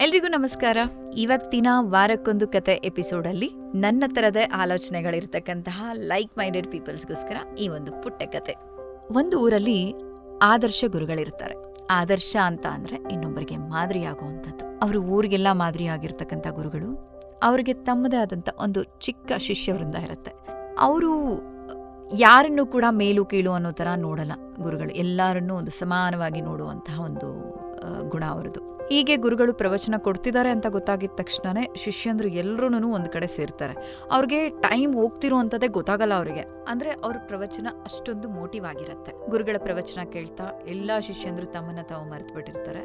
ಎಲ್ರಿಗೂ ನಮಸ್ಕಾರ. ಇವತ್ತಿನ ವಾರಕ್ಕೊಂದು ಕತೆ ಎಪಿಸೋಡಲ್ಲಿ ನನ್ನ ತರದೇ ಆಲೋಚನೆಗಳಿರ್ತಕ್ಕಂತಹ ಲೈಕ್ ಮೈಂಡೆಡ್ ಪೀಪಲ್ಸ್ಗೋಸ್ಕರ ಈ ಒಂದು ಪುಟ್ಟ ಕತೆ. ಒಂದು ಊರಲ್ಲಿ ಆದರ್ಶ ಗುರುಗಳಿರ್ತಾರೆ. ಆದರ್ಶ ಅಂತ ಅಂದ್ರೆ ಇನ್ನೊಬ್ಬರಿಗೆ ಮಾದರಿಯಾಗುವಂಥದ್ದು. ಅವರು ಊರಿಗೆಲ್ಲ ಮಾದರಿಯಾಗಿರ್ತಕ್ಕಂಥ ಗುರುಗಳು. ಅವ್ರಿಗೆ ತಮ್ಮದೇ ಆದಂಥ ಒಂದು ಚಿಕ್ಕ ಶಿಷ್ಯವೃಂದ ಇರುತ್ತೆ. ಅವರು ಯಾರನ್ನೂ ಕೂಡ ಮೇಲು ಕೀಳು ಅನ್ನೋ ಥರ ನೋಡಲ್ಲ. ಗುರುಗಳು ಎಲ್ಲರನ್ನೂ ಒಂದು ಸಮಾನವಾಗಿ ನೋಡುವಂತಹ ಒಂದು ಗುಣ ಅವರದು. ಹೀಗೆ ಗುರುಗಳು ಪ್ರವಚನ ಕೊಡ್ತಿದ್ದಾರೆ ಅಂತ ಗೊತ್ತಾಗಿದ ತಕ್ಷಣನೇ ಶಿಷ್ಯಂದ್ರು ಎಲ್ಲರೂ ಒಂದು ಕಡೆ ಸೇರ್ತಾರೆ. ಅವ್ರಿಗೆ ಟೈಮ್ ಹೋಗ್ತಿರುವಂಥದ್ದೇ ಗೊತ್ತಾಗಲ್ಲ ಅವರಿಗೆ. ಅಂದ್ರೆ ಅವ್ರ ಪ್ರವಚನ ಅಷ್ಟೊಂದು ಮೋಟಿವ್ ಆಗಿರುತ್ತೆ. ಗುರುಗಳ ಪ್ರವಚನ ಕೇಳ್ತಾ ಎಲ್ಲಾ ಶಿಷ್ಯಂದ್ರು ತಮ್ಮನ್ನ ತಾವು ಮರೆತು ಬಿಟ್ಟಿರ್ತಾರೆ.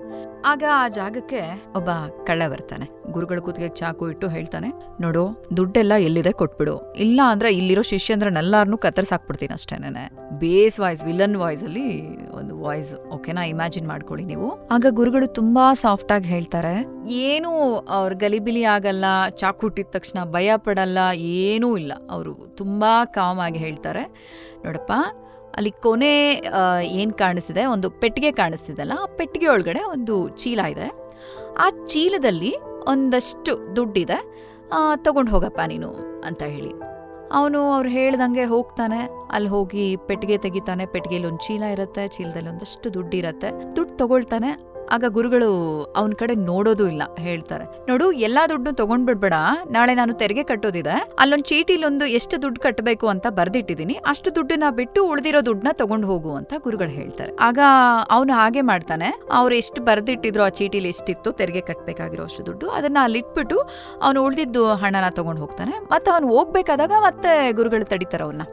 ಆಗ ಆ ಜಾಗಕ್ಕೆ ಒಬ್ಬ ಕಳ್ಳ ಬರ್ತಾನೆ. ಗುರುಗಳ ಕೂತಿಗೆ ಚಾಕು ಇಟ್ಟು ಹೇಳ್ತಾನೆ, ನೋಡು, ದುಡ್ಡೆಲ್ಲ ಎಲ್ಲಿದೆ ಕೊಟ್ಬಿಡು, ಇಲ್ಲ ಅಂದ್ರೆ ಇಲ್ಲಿರೋ ಶಿಷ್ಯಂದ್ರನ್ನೆಲ್ಲಾರನ್ನೂ ಕತ್ತರಿಸಾಕ್ಬಿಡ್ತೀನಿ ಅಷ್ಟೇನೆ. ಬೇಸ್ ವಾಯ್ಸ್, ವಿಲನ್ ವಾಯ್ಸ್ ಅಲ್ಲಿ ಒಂದು ವಾಯ್ಸ್, ಓಕೆನಾ, ಇಮ್ಯಾಜಿನ್ ಮಾಡ್ಕೊಳ್ಳಿ ನೀವು. ಆಗ ಗುರುಗಳು ತುಂಬಾ ಸಾಫ್ಟ್ ಆಗಿ ಹೇಳ್ತಾರೆ, ಏನೂ ಅವ್ರ ಗಲಿಬಿಲಿ ಆಗಲ್ಲ, ಚಾಕು ಹುಟ್ಟಿದ ತಕ್ಷಣ ಭಯ ಪಡಲ್ಲ, ಏನೂ ಇಲ್ಲ. ಅವರು ತುಂಬಾ ಕಾಮ್ ಆಗಿ ಹೇಳ್ತಾರೆ, ನೋಡಪ್ಪ, ಅಲ್ಲಿ ಕೊನೆ ಏನ್ ಕಾಣಿಸ್ತಿದೆ, ಒಂದು ಪೆಟ್ಟಿಗೆ ಕಾಣಿಸ್ತಿದಲ್ಲ, ಆ ಪೆಟ್ಟಿಗೆ ಒಳಗಡೆ ಒಂದು ಚೀಲ ಇದೆ. ಆ ಚೀಲದಲ್ಲಿ ಒಂದಷ್ಟು ದುಡ್ಡಿದೆ, ತಗೊಂಡು ಹೋಗಪ್ಪ ನೀನು ಅಂತ ಹೇಳಿ. ಅವ್ರು ಹೇಳ್ದಂಗೆ ಹೋಗ್ತಾನೆ. ಅಲ್ಲಿ ಹೋಗಿ ಪೆಟ್ಟಿಗೆ ತೆಗಿತಾನೆ. ಪೆಟ್ಟಿಗೆಯಲ್ಲಿ ಒಂದು ಚೀಲ ಇರುತ್ತೆ, ಚೀಲದಲ್ಲಿ ಒಂದಷ್ಟು ದುಡ್ಡಿರತ್ತೆ. ದುಡ್ಡು ತಗೊಳ್ತಾನೆ. ಆಗ ಗುರುಗಳು ಅವನ ಕಡೆ ನೋಡೋದು ಇಲ್ಲ. ಹೇಳ್ತಾರೆ, ನೋಡು, ಎಲ್ಲಾ ದುಡ್ಡು ತಗೊಂಡ್ಬಿಡ್ಬೇಡ, ನಾಳೆ ನಾನು ತೆರಿಗೆ ಕಟ್ಟೋದಿದೆ, ಅಲ್ಲೊಂದು ಚೀಟಿಲೊಂದು ಎಷ್ಟು ದುಡ್ಡು ಕಟ್ಟಬೇಕು ಅಂತ ಬರ್ದಿಟ್ಟಿದೀನಿ, ಅಷ್ಟು ದುಡ್ಡನ್ನ ಬಿಟ್ಟು ಉಳಿದಿರೋ ದುಡ್ಡನ್ನ ತಗೊಂಡು ಹೋಗು ಅಂತ ಗುರುಗಳು ಹೇಳ್ತಾರೆ. ಆಗ ಅವನು ಹಾಗೆ ಮಾಡ್ತಾನೆ. ಅವ್ರು ಎಷ್ಟು ಬರ್ದಿಟ್ಟಿದ್ರು, ಆ ಚೀಟಿಲಿ ಎಷ್ಟಿತ್ತು ತೆರಿಗೆ ಕಟ್ಟಬೇಕಾಗಿರೋ ಅಷ್ಟು ದುಡ್ಡು, ಅದನ್ನ ಅಲ್ಲಿಟ್ಬಿಟ್ಟು ಅವನು ಉಳಿದಿದ್ದು ಹಣನ ತಗೊಂಡು ಹೋಗ್ತಾನೆ. ಮತ್ತೆ ಅವನು ಹೋಗ್ಬೇಕಾದಾಗ ಮತ್ತೆ ಗುರುಗಳು ತಡಿತಾರೆ. ಅವನ್ನ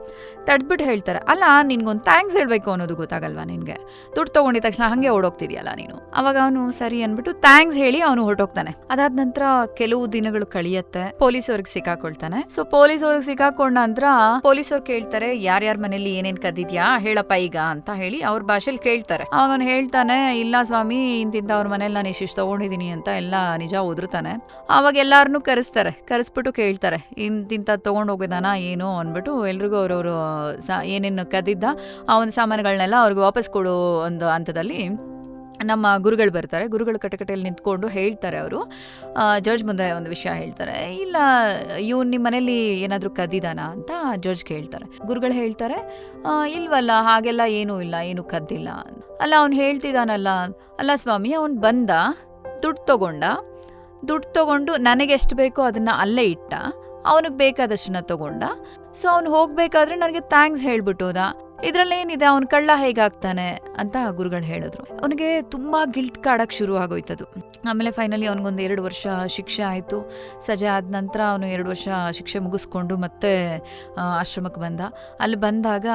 ತಡ್ಬಿಟ್ಟು ಹೇಳ್ತಾರೆ, ಅಲ್ಲ, ನಿನ್ಗೊಂದು ಥ್ಯಾಂಕ್ಸ್ ಹೇಳ್ಬೇಕು ಅನ್ನೋದು ಗೊತ್ತಾಗಲ್ವಾ ನಿನ್ಗೆ? ದುಡ್ಡು ತಗೊಂಡಿದ ತಕ್ಷಣ ಹಂಗೆ ಓಡೋಗ್ತಿದ್ಯಲ್ಲ ನೀನು. ಅವಾಗ ಅವನು ಸರಿ ಅನ್ಬಿಟ್ಟು ಥ್ಯಾಂಕ್ಸ್ ಹೇಳಿ ಅವನು ಹೊರಟೋಗ್ತಾನೆ. ಅದಾದ ನಂತರ ಕೆಲವು ದಿನಗಳು ಕಳಿಯತ್ತೆ. ಪೊಲೀಸವ್ರಿಗೆ ಸಿಕ್ಕಾಕೊಳ್ತಾನೆ. ಸೊ ಪೊಲೀಸವ್ರಿಗೆ ಸಿಕ್ಕಾಕೊಂಡ ನಂತರ ಪೊಲೀಸವ್ರು ಕೇಳ್ತಾರೆ, ಯಾರ್ಯಾರ ಮನೇಲಿ ಏನೇನ್ ಕದ್ದಿದ್ಯಾ ಹೇಳಪ್ಪ ಈಗ ಅಂತ ಹೇಳಿ ಅವ್ರ ಭಾಷೆಲಿ ಕೇಳ್ತಾರೆ. ಅವಾಗ ಅವನು ಹೇಳ್ತಾನೆ, ಇಲ್ಲ ಸ್ವಾಮಿ, ಇಂತಿಂತ ಅವ್ರ ಮನೇಲಿ ನಾನು ಇಷ್ಟು ತಗೊಂಡಿದೀನಿ ಅಂತ ಎಲ್ಲ ನಿಜ ಓದಿರ್ತಾನೆ. ಅವಾಗ ಎಲ್ಲಾರನ್ನೂ ಕರೆಸ್ಬಿಟ್ಟು ಕೇಳ್ತಾರೆ, ಇಂತಿಂತ ತಗೊಂಡ್ ಹೋಗಿದಾನ ಏನು ಅನ್ಬಿಟ್ಟು ಎಲ್ರಿಗೂ ಅವ್ರವ್ರು ಏನೇನು ಕದ್ದಿದ್ದ ಆ ಒಂದು ಸಾಮಾನುಗಳನ್ನೆಲ್ಲ ಅವ್ರಿಗೆ ವಾಪಸ್ ಕೊಡೋ ಒಂದು ಹಂತದಲ್ಲಿ ನಮ್ಮ ಗುರುಗಳು ಬರ್ತಾರೆ. ಗುರುಗಳು ಕಟಕಟೆಯಲ್ಲಿ ನಿಂತ್ಕೊಂಡು ಹೇಳ್ತಾರೆ. ಅವರು ಜಡ್ಜ್ ಮುಂದೆ ಒಂದು ವಿಷಯ ಹೇಳ್ತಾರೆ, ಇಲ್ಲ ಇವ್ನು ನಿಮ್ಮ ಮನೇಲಿ ಏನಾದರೂ ಕದ್ದಿದಾನ ಅಂತ ಜಡ್ಜ್ ಕೇಳ್ತಾರೆ. ಗುರುಗಳು ಹೇಳ್ತಾರೆ, ಇಲ್ವಲ್ಲ, ಹಾಗೆಲ್ಲ ಏನೂ ಇಲ್ಲ, ಏನೂ ಕದ್ದಿಲ್ಲ. ಅಲ್ಲ, ಅವ್ನು ಹೇಳ್ತಿದ್ದಾನಲ್ಲ, ಅಲ್ಲ ಸ್ವಾಮಿ, ಅವ್ನು ಬಂದ, ದುಡ್ಡು ತಗೊಂಡು ನನಗೆ ಎಷ್ಟು ಬೇಕೋ ಅದನ್ನ ಅಲ್ಲೇ ಇಟ್ಟ, ಅವನಿಗೆ ಬೇಕಾದಷ್ಟನ್ನ ತಗೊಂಡ. ಸೊ ಅವ್ನು ಹೋಗ್ಬೇಕಾದ್ರೆ ನನಗೆ ಥ್ಯಾಂಕ್ಸ್ ಹೇಳ್ಬಿಟ್ಟೋದ, ಇದ್ರಲ್ಲೇನಿದೆ, ಅವ್ನ ಕಳ್ಳ ಹೇಗಾಗ್ತಾನೆ ಅಂತ ಗುರುಗಳು ಹೇಳಿದ್ರು. ಅವನಿಗೆ ತುಂಬಾ ಗಿಲ್ಟ್ ಕಾಡಕ್ ಶುರು ಆಗೋಯ್ತದು. ಆಮೇಲೆ ಫೈನಲಿ ಅವನಿಗೊಂದು 2 ವರ್ಷ ಶಿಕ್ಷೆ ಆಯಿತು. ಸಜೆ ಆದ ನಂತರ ಅವನು 2 ವರ್ಷ ಶಿಕ್ಷೆ ಮುಗಿಸ್ಕೊಂಡು ಮತ್ತೆ ಆಶ್ರಮಕ್ಕೆ ಬಂದ. ಅಲ್ಲಿ ಬಂದಾಗ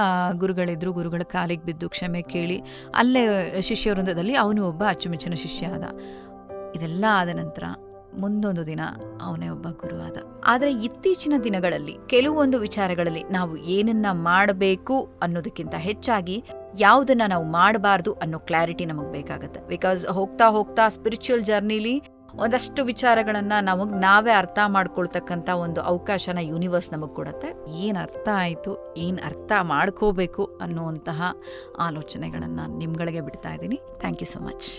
ಗುರುಗಳಿದ್ರು. ಗುರುಗಳ ಕಾಲಿಗೆ ಬಿದ್ದು ಕ್ಷಮೆ ಕೇಳಿ ಅಲ್ಲೇ ಶಿಷ್ಯವೃಂದದಲ್ಲಿ ಅವನು ಒಬ್ಬ ಅಚ್ಚುಮೆಚ್ಚಿನ ಶಿಷ್ಯ ಆದ. ಇದೆಲ್ಲ ಆದ ನಂತರ ಮುಂದೊಂದು ದಿನ ಅವನೇ ಒಬ್ಬ ಗುರು ಆದ. ಆದ್ರೆ ಇತ್ತೀಚಿನ ದಿನಗಳಲ್ಲಿ ಕೆಲವೊಂದು ವಿಚಾರಗಳಲ್ಲಿ ನಾವು ಏನನ್ನ ಮಾಡಬೇಕು ಅನ್ನೋದಕ್ಕಿಂತ ಹೆಚ್ಚಾಗಿ ಯಾವುದನ್ನ ನಾವು ಮಾಡಬಾರ್ದು ಅನ್ನೋ ಕ್ಲಾರಿಟಿ ನಮಗ್ ಬೇಕಾಗತ್ತೆ. ಬಿಕಾಸ್ ಹೋಗ್ತಾ ಹೋಗ್ತಾ ಸ್ಪಿರಿಚುವಲ್ ಜರ್ನಿಲಿ ಒಂದಷ್ಟು ವಿಚಾರಗಳನ್ನ ನಾವೇ ಅರ್ಥ ಮಾಡ್ಕೊಳ್ತಕ್ಕಂಥ ಒಂದು ಅವಕಾಶನ ಯೂನಿವರ್ಸ್ ನಮಗ್ ಕೊಡತ್ತೆ. ಏನ್ ಅರ್ಥ ಆಯ್ತು, ಏನ್ ಅರ್ಥ ಮಾಡ್ಕೋಬೇಕು ಅನ್ನುವಂತಹ ಆಲೋಚನೆಗಳನ್ನ ನಿಮ್ಗಳಿಗೆ ಬಿಡ್ತಾ ಇದ್ದೀನಿ. Thank you so much.